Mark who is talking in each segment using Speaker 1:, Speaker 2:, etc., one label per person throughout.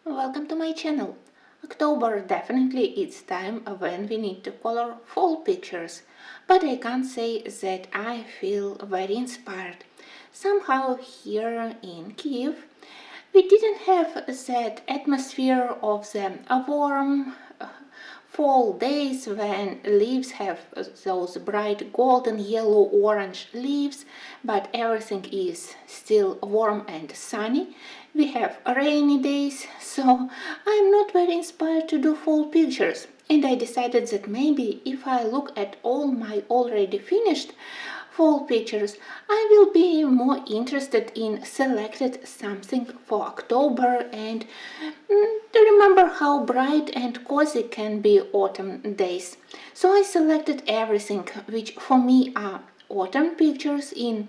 Speaker 1: Welcome to my channel. October definitely it's time when we need to color fall pictures, but I can't say that I feel very inspired. Somehow here in Kiev we didn't have that atmosphere of the warm fall days when leaves have those bright golden yellow orange leaves, but everything is still warm and sunny. We have rainy days, so I'm not very inspired to do fall pictures, and I decided that maybe if I look at all my already finished fall pictures, I will be more interested in selected something for October and to remember how bright and cozy can be autumn days. So I selected everything which for me are autumn pictures in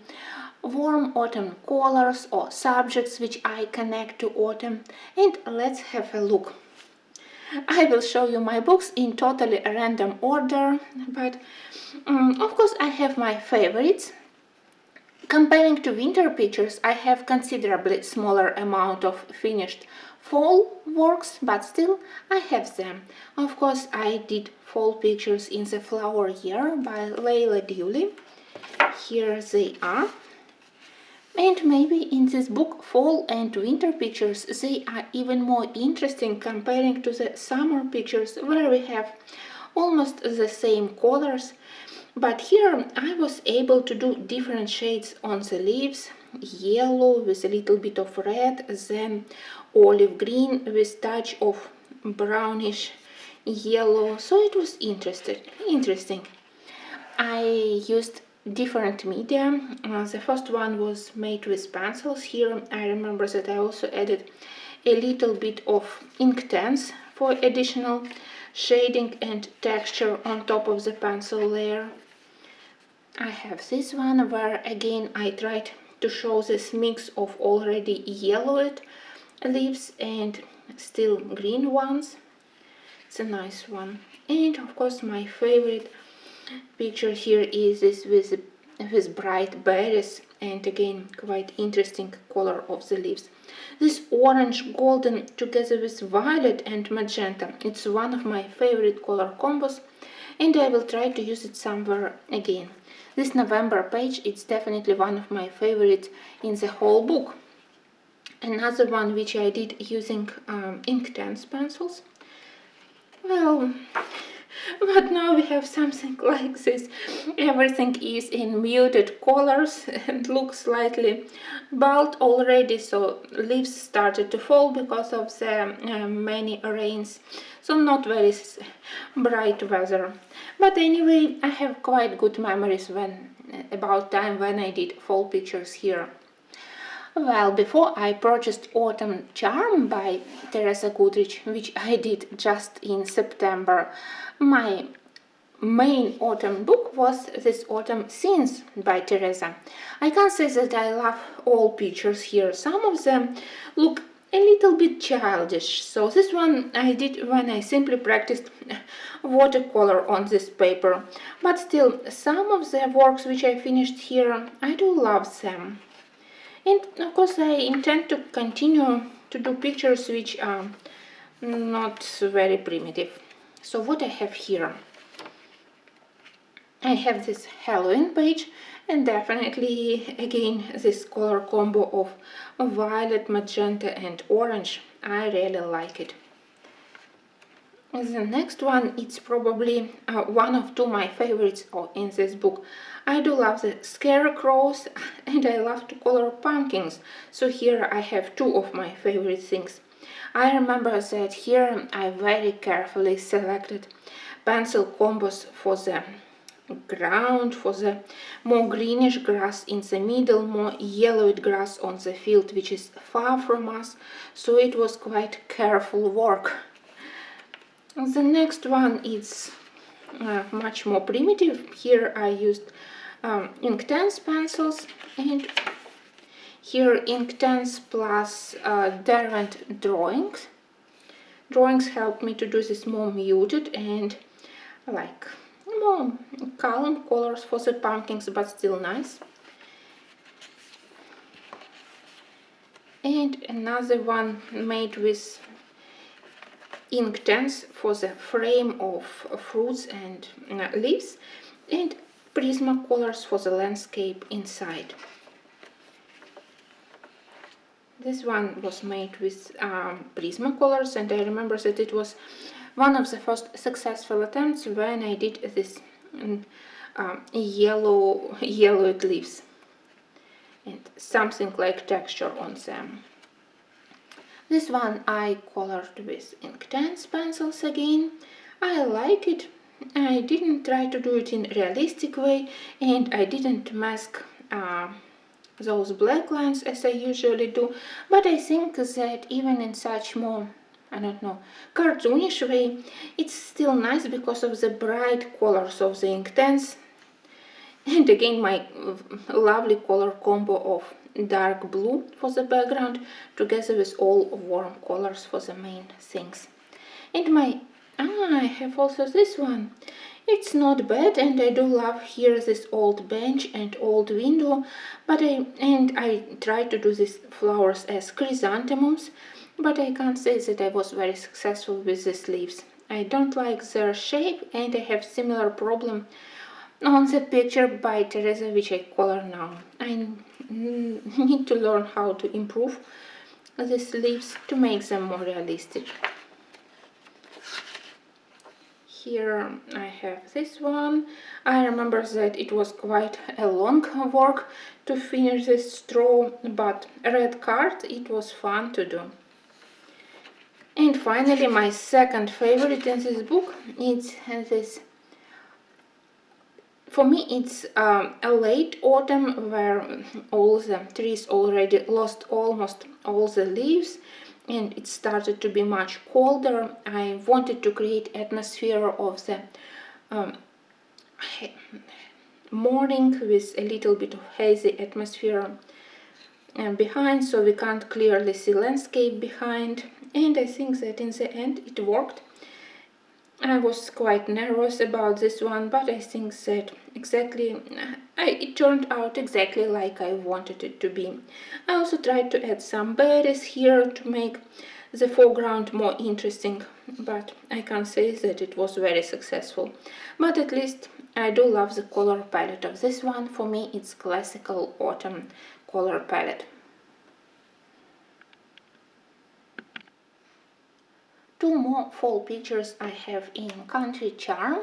Speaker 1: warm autumn colors or subjects which I connect to autumn, and let's have a look. I will show you my books in totally random order, but of course I have my favorites. Comparing to winter pictures, I have considerably smaller amount of finished fall works, but still I have them. Of course I did fall pictures in the Flower Year by Leila Dewley. Here they are. And maybe in this book, fall and winter pictures, they are even more interesting comparing to the summer pictures where we have almost the same colors. But here I was able to do different shades on the leaves, yellow with a little bit of red, then olive green with touch of brownish yellow, so it was interesting. I used different media. The first one was made with pencils. Here I remember that I also added a little bit of Inktense for additional shading and texture on top of the pencil layer. I have this one where again I tried to show this mix of already yellowed leaves and still green ones. It's a nice one. And of course my favorite picture here is this with bright berries and again quite interesting color of the leaves. This orange golden together with violet and magenta, it's one of my favorite color combos, and I will try to use it somewhere again. This November page, it's definitely one of my favorites in the whole book. Another one which I did using Inktense pencils. Well, but now we have something like this. Everything is in muted colors and looks slightly bald already, so leaves started to fall because of the many rains, so not very bright weather. But anyway, I have quite good memories about time when I did fall pictures here. Well, before I purchased Autumn Charm by Teresa Goodrich, which I did just in September, my main autumn book was this Autumn Scenes by Teresa. I can't say that I love all pictures here. Some of them look a little bit childish, so this one I did when I simply practiced watercolor on this paper. But still, some of the works which I finished here, I do love them. And of course I intend to continue to do pictures which are not very primitive. So what I have here? I have this Halloween page and definitely again this color combo of violet, magenta and orange. I really like it. The next one, it's probably one of two my favorites in this book. I do love the scarecrows and I love to color pumpkins, so here I have two of my favorite things. I remember that here I very carefully selected pencil combos for the ground, for the more greenish grass in the middle, more yellowed grass on the field which is far from us, so it was quite careful work. The next one is much more primitive. Here I used Inktense pencils, and here Inktense plus Derwent drawings. Drawings help me to do this more muted and like more calm colors for the pumpkins, but still nice. And another one made with ink tents for the frame of fruits and leaves, and Prismacolors for the landscape inside. This one was made with Prismacolors, and I remember that it was one of the first successful attempts when I did this yellowed leaves and something like texture on them. This one I colored with Inktense pencils again. I like it. I didn't try to do it in a realistic way, and I didn't mask those black lines as I usually do, but I think that even in such more, I don't know, cartoonish way, it's still nice because of the bright colors of the Inktense. And again, my lovely color combo of dark blue for the background together with all warm colors for the main things. And I have also this one. It's not bad, and I do love here this old bench and old window, but I tried to do these flowers as chrysanthemums, but I can't say that I was very successful with these leaves. I don't like their shape, and I have similar problem on the picture by Teresa, which I color now. I need to learn how to improve these leaves to make them more realistic. Here I have this one. I remember that it was quite a long work to finish this straw, but red card, it was fun to do. And finally, my second favorite in this book is this. For me, it's a late autumn where all the trees already lost almost all the leaves, and it started to be much colder. I wanted to create atmosphere of the morning with a little bit of hazy atmosphere behind, so we can't clearly see landscape behind, and I think that in the end it worked. I was quite nervous about this one, but I think that it turned out exactly like I wanted it to be. I also tried to add some berries here to make the foreground more interesting, but I can't say that it was very successful. But at least I do love the color palette of this one. For me, it's classical autumn color palette. Two more fall pictures I have in Country Charm.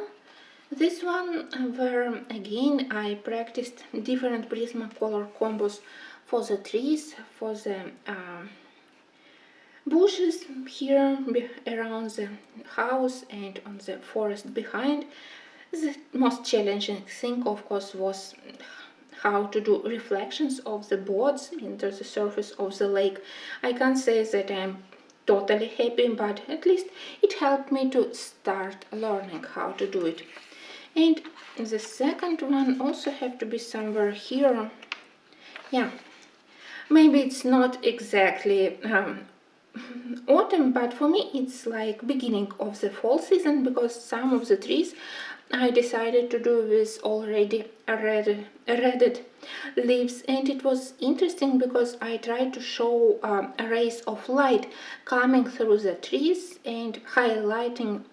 Speaker 1: This one where again I practiced different Prismacolor combos for the trees, for the bushes here around the house and on the forest behind. The most challenging thing, of course, was how to do reflections of the boards into the surface of the lake. I can't say that I'm totally happy, but at least it helped me to start learning how to do it. And the second one also have to be somewhere here. Yeah, maybe it's not exactly autumn, but for me it's like beginning of the fall season, because some of the trees I decided to do with already redded leaves, and it was interesting because I tried to show rays of light coming through the trees and highlighting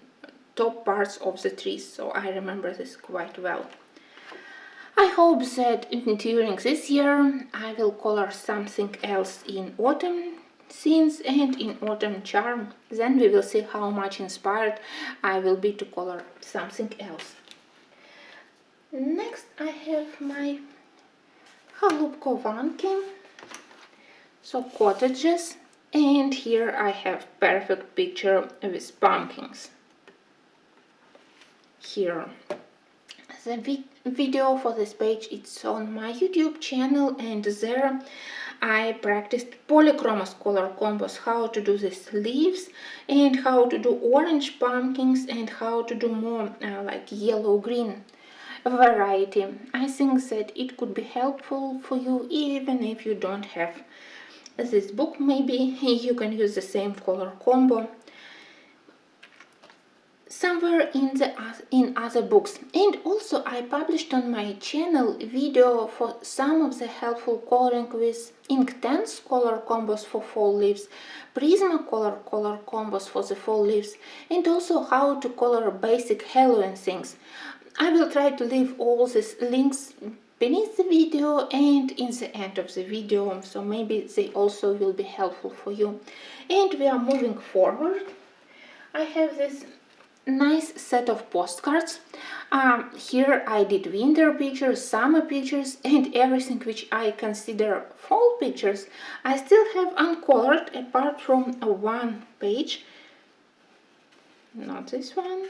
Speaker 1: top parts of the trees, so I remember this quite well. I hope that during this year I will color something else in autumn scenes and in autumn charm. Then we will see how much inspired I will be to color something else. Next I have my Kolorowanki, so cottages, and here I have perfect picture with pumpkins. Here the video for this page, it's on my YouTube channel, and there I practiced polychromos color combos, how to do these leaves and how to do orange pumpkins and how to do more like yellow-green variety. I think that it could be helpful for you even if you don't have this book. Maybe you can use the same color combo. somewhere in other books. And also I published on my channel video for some of the helpful coloring with Inktense color combos for fall leaves, Prismacolor color combos for the fall leaves, and also how to color basic Halloween things. I will try to leave all these links beneath the video and in the end of the video, so maybe they also will be helpful for you. And we are moving forward. I have this nice set of postcards. Here I did winter pictures, summer pictures, and everything which I consider fall pictures. I still have uncolored apart from one page. Not this one.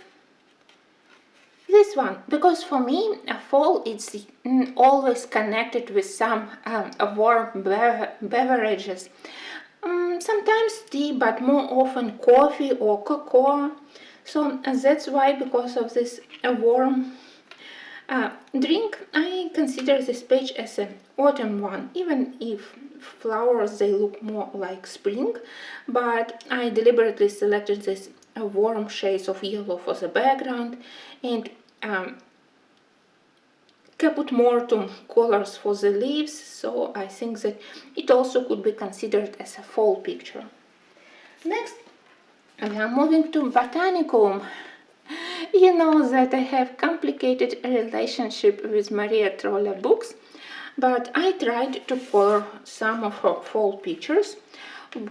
Speaker 1: This one, because for me fall is always connected with some warm beverages. Sometimes tea, but more often coffee or cocoa. So that's why, because of this warm drink, I consider this page as an autumn one, even if flowers they look more like spring. But I deliberately selected this warm shades of yellow for the background and put more to colors for the leaves, so I think that it also could be considered as a fall picture. Next, we are moving to Botanicum. You know that I have complicated relationship with Maria Trolle books, but I tried to color some of her fall pictures.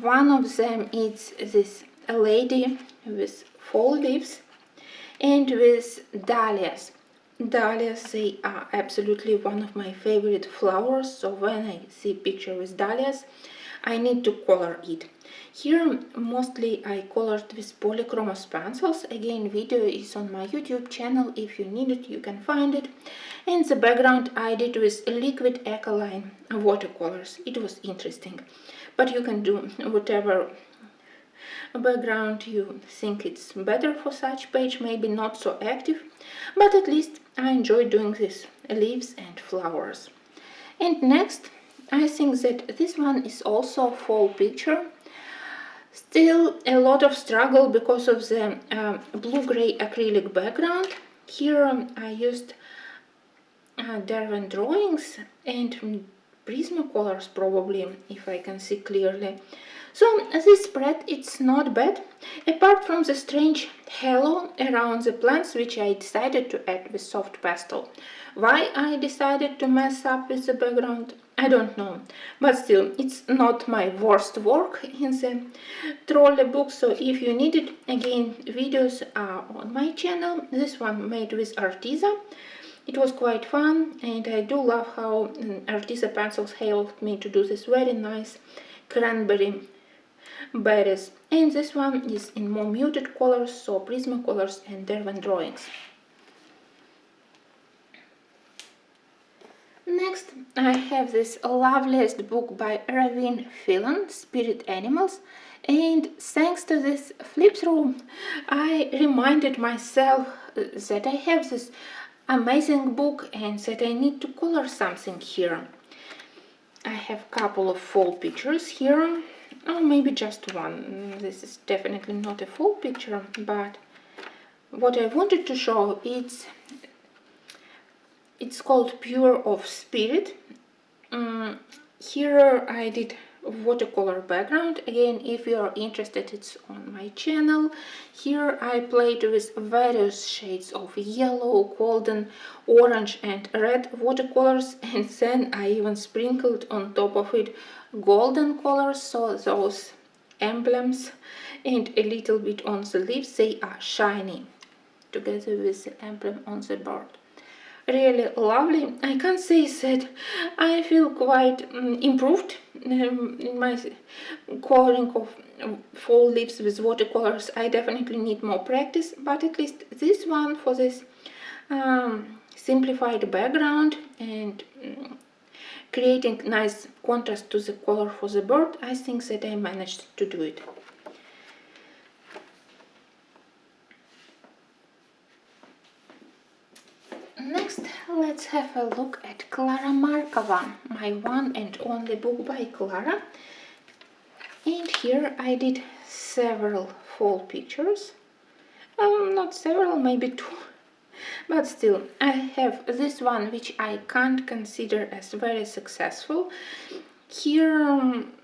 Speaker 1: One of them is this lady with fall leaves and with dahlias. Dahlias, they are absolutely one of my favorite flowers, so when I see a picture with dahlias, I need to color it. Here mostly I colored with polychromos pencils. Again, video is on my YouTube channel. If you need it, you can find it. And the background I did with liquid alkaline watercolors. It was interesting, but you can do whatever background you think it's better for such page. Maybe not so active, but at least I enjoy doing this leaves and flowers. And next, I think that this one is also a fall picture. Still a lot of struggle because of the blue-gray acrylic background. Here I used Derwent drawings and Prismacolors, probably, if I can see clearly. So this spread, it's not bad, apart from the strange halo around the plants which I decided to add with soft pastel. Why I decided to mess up with the background, I don't know, but still, it's not my worst work in the Trolle book, so if you need it, again, videos are on my channel. This one made with Arteza. It was quite fun, and I do love how Arteza pencils helped me to do this very nice cranberry berries. And this one is in more muted colors, so Prismacolors and Derwent drawings. Next, I have this loveliest book by Ravin Phelan, Spirit Animals, and thanks to this flip through, I reminded myself that I have this amazing book and that I need to color something here. I have a couple of fall pictures here, or maybe just one. This is definitely not a fall picture, but what I wanted to show, it's called Pure of Spirit. Here I did watercolor background. Again, if you are interested, it's on my channel. Here I played with various shades of yellow, golden, orange and red watercolors, and then I even sprinkled on top of it golden colors, so those emblems, and a little bit on the leaves, they are shiny together with the emblem on the bird. Really lovely. I can say that I feel quite improved in my coloring of fall leaves with watercolors. I definitely need more practice, but at least this one, for this simplified background and creating nice contrast to the color for the bird, I think that I managed to do it. Next, let's have a look at Klara Markova, my one and only book by Klara. And here I did several fall pictures. Not several, maybe two. But still, I have this one which I can't consider as very successful. Here,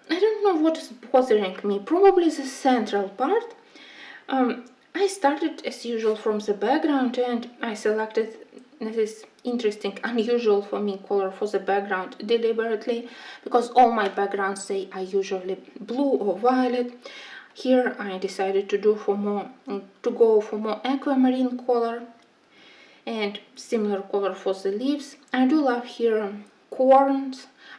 Speaker 1: I don't know what is bothering me, probably the central part. I started as usual from the background and I selected this interesting, unusual for me color for the background deliberately because all my backgrounds they are usually blue or violet. Here I decided to go for more aquamarine color and similar color for the leaves. I do love here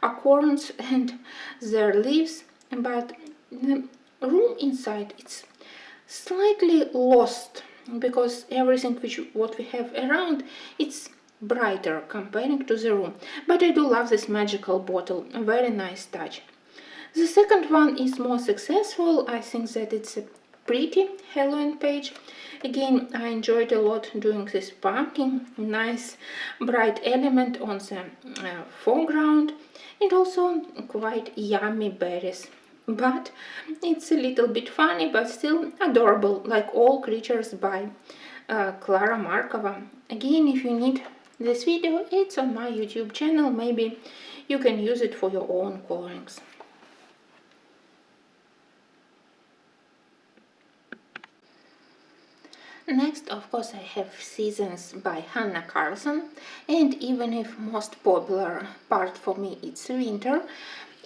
Speaker 1: acorns and their leaves, but the room inside it's slightly lost because everything what we have around it's brighter comparing to the room. But I do love this magical bottle, a very nice touch. The second one is more successful. I think that it's a pretty Halloween page. Again, I enjoyed a lot doing this pumpkin, nice bright element on the foreground, and also quite yummy berries. But it's a little bit funny, but still adorable, like all creatures by Klara Markova. Again, if you need this video, it's on my YouTube channel. Maybe you can use it for your own colorings. Next, of course, I have Seasons by Hannah Carlson, and even if most popular part for me it's winter,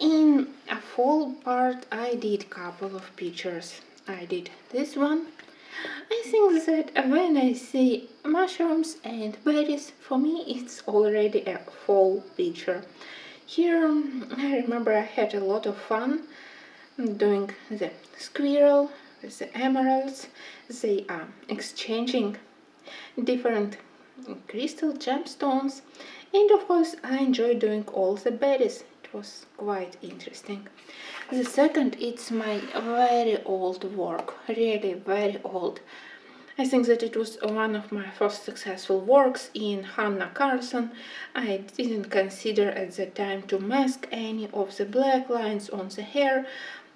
Speaker 1: in a fall part I did couple of pictures. I did this one. I think that when I see mushrooms and berries, for me it's already a fall picture. Here I remember I had a lot of fun doing the squirrel with the emeralds. They are exchanging different crystal gemstones, and of course I enjoy doing all the berries. It was quite interesting. The second, it's my very old work, really very old. I think that it was one of my first successful works in Hannah Carlson. I didn't consider at the time to mask any of the black lines on the hair,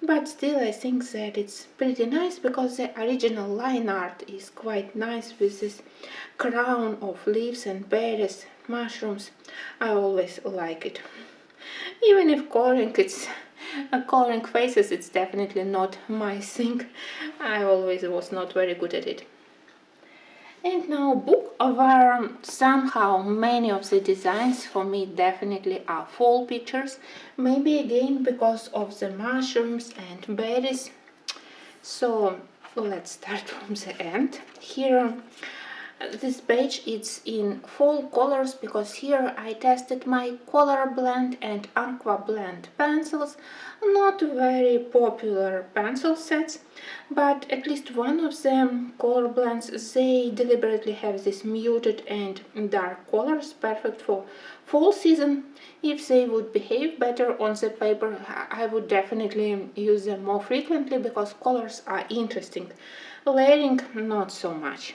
Speaker 1: but still I think that it's pretty nice because the original line art is quite nice with this crown of leaves and berries, mushrooms. I always like it. Even if coloring coloring faces, it's definitely not my thing. I always was not very good at it. And now book where somehow many of the designs for me definitely are fall pictures. Maybe again because of the mushrooms and berries. So let's start from the end. Here this page is in fall colors because here I tested my Color Blend and Aqua Blend pencils. Not very popular pencil sets, but at least one of them, Color Blends, they deliberately have this muted and dark colors, perfect for fall season. If they would behave better on the paper, I would definitely use them more frequently because colors are interesting. Layering, not so much.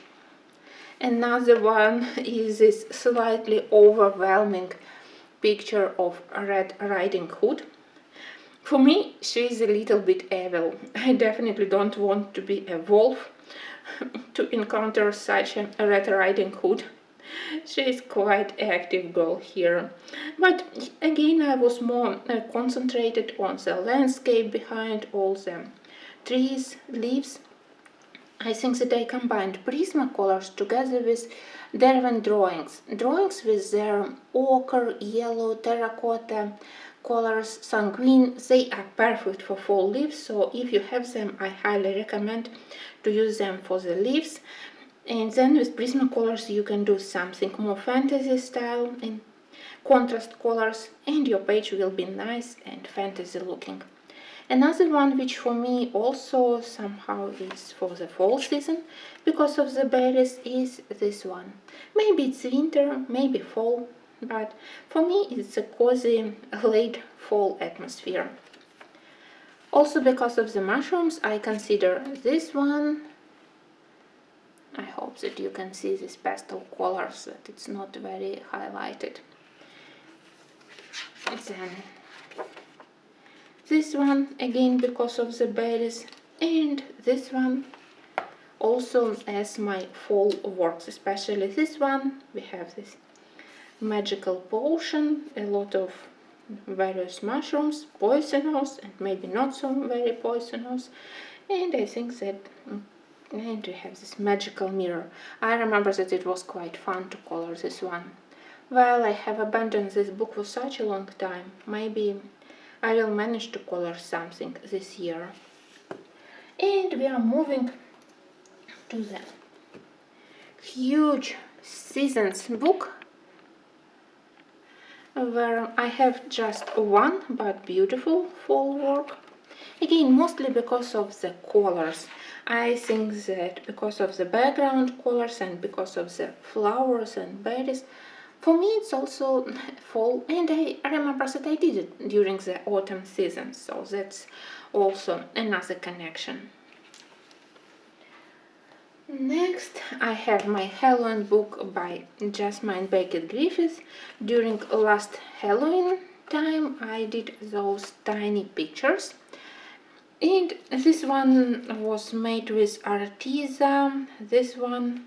Speaker 1: Another one is this slightly overwhelming picture of Red Riding Hood. For me, she is a little bit evil. I definitely don't want to be a wolf to encounter such a Red Riding Hood. She is quite active girl here. But again, I was more concentrated on the landscape behind all the trees, leaves. I think that I combined Prismacolors together with Derwent drawings. Drawings with their ochre, yellow, terracotta colors, sanguine, they are perfect for fall leaves, so if you have them, I highly recommend to use them for the leaves. And then with Prismacolors you can do something more fantasy style in contrast colors, and your page will be nice and fantasy looking. Another one which for me also somehow is for the fall season because of the berries is this one. Maybe it's winter, maybe fall, but for me it's a cozy late fall atmosphere. Also because of the mushrooms I consider this one. I hope that you can see these pastel colors, that it's not very highlighted. Then this one again because of the berries, and this one also as my fall works, especially this one. We have this magical potion, a lot of various mushrooms, poisonous and maybe not so very poisonous, and I think that and we have this magical mirror. I remember that it was quite fun to color this one. Well, I have abandoned this book for such a long time. Maybe I will manage to color something this year. And we are moving to the huge seasons book, where I have just one but beautiful fall work. Again, mostly because of the colors. I think that because of the background colors and because of the flowers and berries, for me it's also fall, and I remember that I did it during the autumn season, so that's also another connection. Next, I have my Halloween book by Jasmine Beckett Griffith. During last Halloween time, I did those tiny pictures. And this one was made with Arteza, this one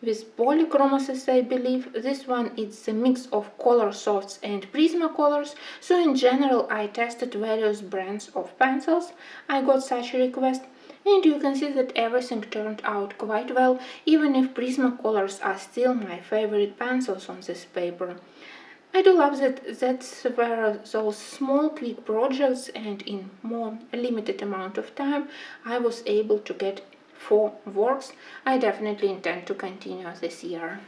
Speaker 1: with polychromasis, I believe. This one is a mix of color softs and Prismacolors. So in general, I tested various brands of pencils. I got such a request. And you can see that everything turned out quite well, even if Prismacolors are still my favorite pencils on this paper. I do love that that's where those small quick projects and in more limited amount of time I was able to get 4 works. I definitely intend to continue this year.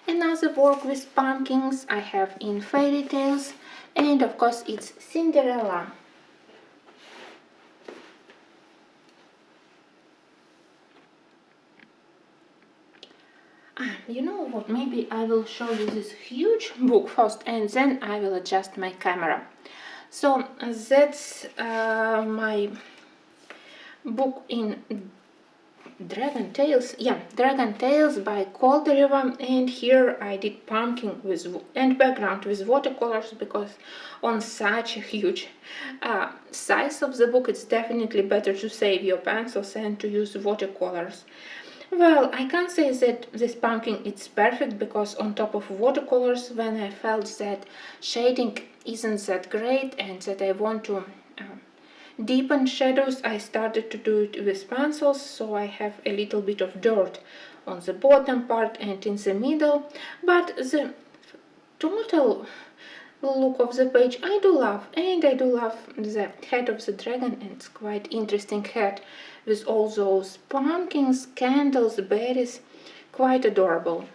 Speaker 1: Another work with pumpkins I have in Fairy Tales, and of course it's Cinderella. You know what, maybe I will show you this huge book first and then I will adjust my camera. So that's my book in Dragon Tales, Dragon Tales by Kolorowanka, and here I did pumpkin with and background with watercolors, because on such a huge size of the book it's definitely better to save your pencils and to use watercolors. Well, I can't say that this pumpkin is perfect, because on top of watercolors, when I felt that shading isn't that great and that I want to deepen shadows, I started to do it with pencils, so I have a little bit of dirt on the bottom part and in the middle, but the total look of the page I do love, and I do love the head of the dragon, and it's quite interesting head with all those pumpkins, candles, berries, quite adorable.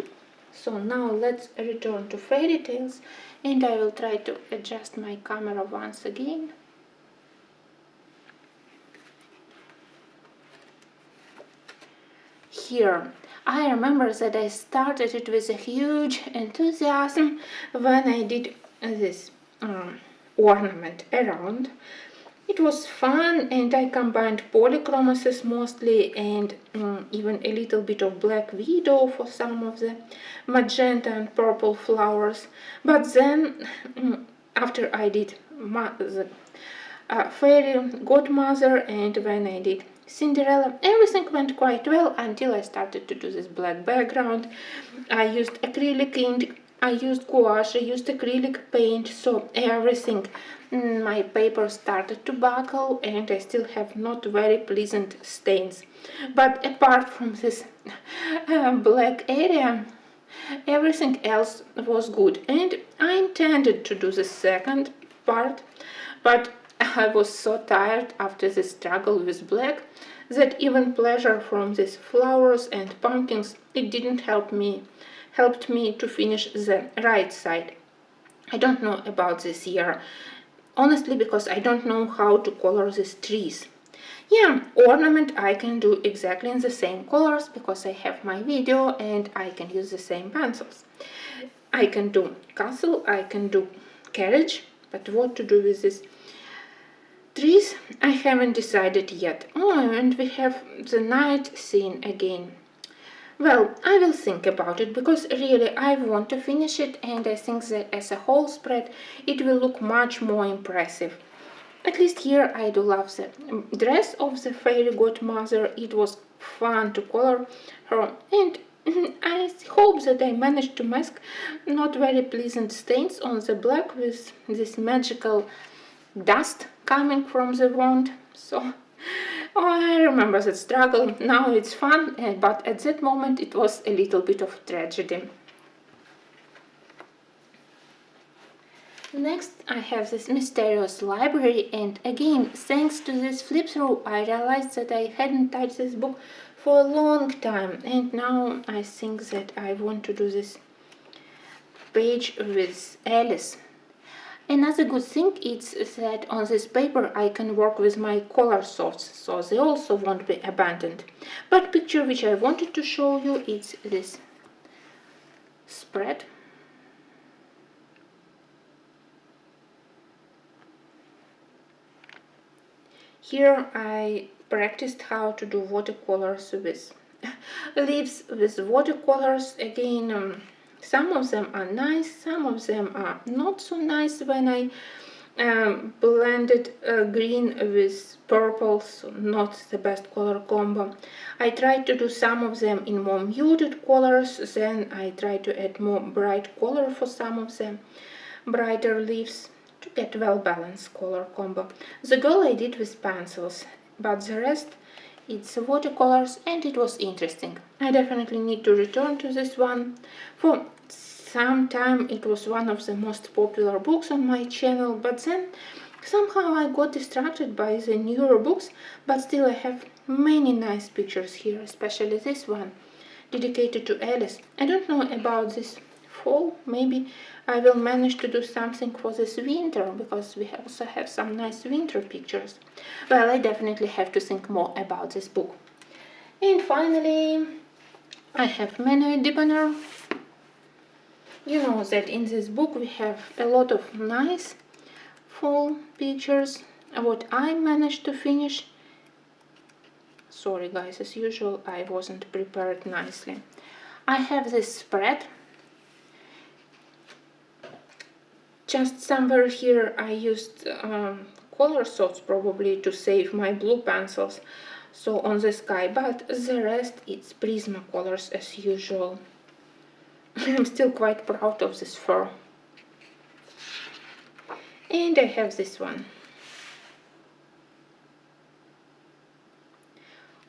Speaker 1: So now let's return to Fairy Tales, and I will try to adjust my camera once again. Here, I remember that I started it with a huge enthusiasm when I did this ornament around. It was fun, and I combined polychromasis mostly, and even a little bit of black widow for some of the magenta and purple flowers. But then, after I did the fairy godmother and when I did Cinderella, everything went quite well until I started to do this black background. I used acrylic ink, I used gouache, I used acrylic paint, so everything, my paper started to buckle, and I still have not very pleasant stains. But apart from this black area, everything else was good, and I intended to do the second part, but I was so tired after the struggle with black that even pleasure from these flowers and pumpkins, it didn't helped me to finish the right side. I don't know about this year, honestly, because I don't know how to color these trees. Yeah, ornament I can do exactly in the same colors because I have my video and I can use the same pencils. I can do castle, I can do carriage, but what to do with this trees I haven't decided yet. Oh, and we have the night scene again. Well, I will think about it, because really I want to finish it, and I think that as a whole spread it will look much more impressive. At least here I do love the dress of the fairy godmother. It was fun to color her, and I hope that I managed to mask not very pleasant stains on the black with this magical dust coming from the wand. So oh, I remember that struggle. Now it's fun, but at that moment it was a little bit of tragedy. Next, I have this mysterious library, and again, thanks to this flip through, I realized that I hadn't touched this book for a long time, and now I think that I want to do this page with Alice. Another good thing is that on this paper I can work with my color softs, so they also won't be abandoned. But picture which I wanted to show you is this spread. Here I practiced how to do watercolors with leaves with watercolors. Again, some of them are nice, some of them are not so nice when I blended green with purple, so not the best color combo. I tried to do some of them in more muted colors, then I tried to add more bright color for some of them, brighter leaves, to get well-balanced color combo. The girl I did with pencils, but the rest it's watercolors, and it was interesting. I definitely need to return to this one. For some time it was one of the most popular books on my channel, but then somehow I got distracted by the newer books, but still I have many nice pictures here, especially this one dedicated to Alice. I don't know about this fall, maybe I will manage to do something for this winter, because we also have some nice winter pictures. Well, I definitely have to think more about this book. And finally, I have Manuel Debonair. You know that in this book we have a lot of nice fall pictures. What I managed to finish, sorry guys, as usual I wasn't prepared nicely. I have this spread. Just somewhere here I used color softs probably to save my blue pencils, so on the sky, but the rest it's Prismacolors as usual. I'm still quite proud of this fur. And I have this one.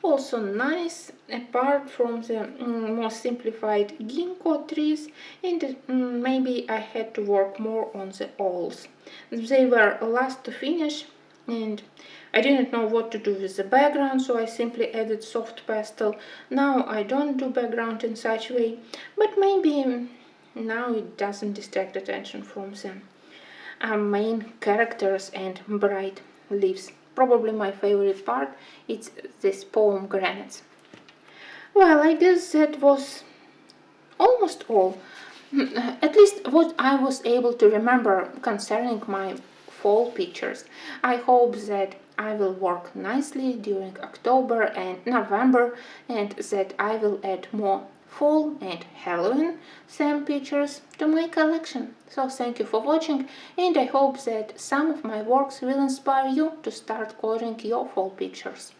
Speaker 1: Also nice, apart from the more simplified ginkgo trees, and maybe I had to work more on the owls. They were last to finish, and I didn't know what to do with the background, so I simply added soft pastel. Now I don't do background in such way, but maybe now it doesn't distract attention from the main characters and bright leaves. Probably my favorite part is this pomegranates. Well, I guess that was almost all. At least what I was able to remember concerning my fall pictures. I hope that I will work nicely during October and November, and that I will add more fall and Halloween theme pictures to my collection. So thank you for watching, and I hope that some of my works will inspire you to start coloring your fall pictures.